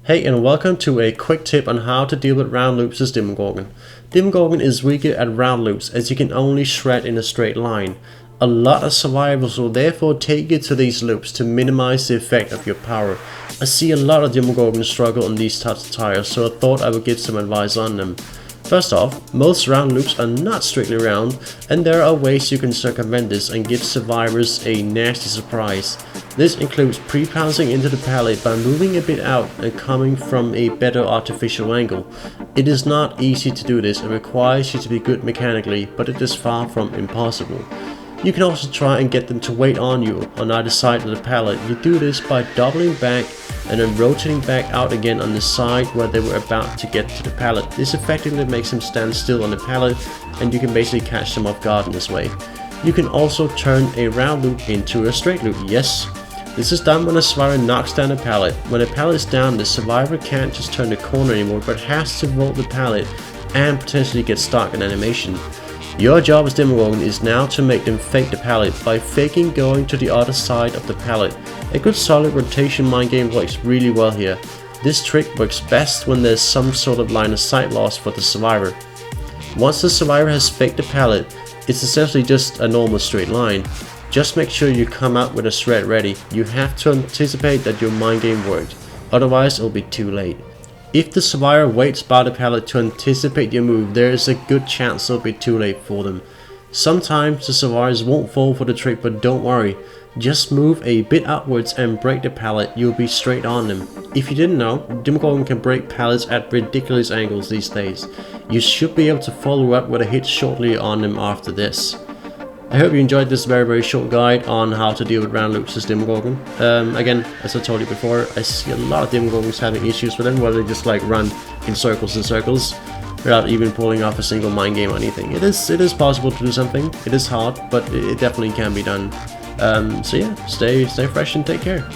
Hey, and welcome to a quick tip on how to deal with round loops as Demogorgon. Demogorgon is weaker at round loops as you can only shred in a straight line. A lot of survivors will therefore take you to these loops to minimize the effect of your power. I see a lot of Demogorgons struggle on these types of tires, so I thought I would give some advice on them. First off, most round loops are not strictly round, and there are ways you can circumvent this and give survivors a nasty surprise. This includes pre-pouncing into the pallet by moving a bit out and coming from a better artificial angle. It is not easy to do this and requires you to be good mechanically, but it is far from impossible. You can also try and get them to wait on you on either side of the pallet. You do this by doubling back and then rotating back out again on the side where they were about to get to the pallet. This effectively makes them stand still on the pallet, and you can basically catch them off guard in this way. You can also turn a round loop into a straight loop. Yes, this is done when a survivor knocks down a pallet. When a pallet is down, the survivor can't just turn the corner anymore, but has to vault the pallet and potentially get stuck in animation. Your job as Demogorgon is now to make them fake the pallet by faking going to the other side of the pallet. A good solid rotation mind game works really well here. This trick works best when there's some sort of line of sight loss for the survivor. Once the survivor has faked the pallet, it's essentially just a normal straight line. Just make sure you come out with a shred ready. You have to anticipate that your mind game worked, otherwise it'll be too late. If the survivor waits by the pallet to anticipate your move, there is a good chance it'll be too late for them. Sometimes the survivors won't fall for the trick, but don't worry. Just move a bit outwards and break the pallet, you'll be straight on them. If you didn't know, Demogorgon can break pallets at ridiculous angles these days. You should be able to follow up with a hit shortly on them after this. I hope you enjoyed this very short guide on how to deal with round loops as Demogorgon. Again, as I told you before, I see a lot of Demogorgons having issues with them where they just like run in circles and circles without even pulling off a single mind game or anything. It is possible to do something. It is hard, but it definitely can be done. So yeah, stay fresh and take care.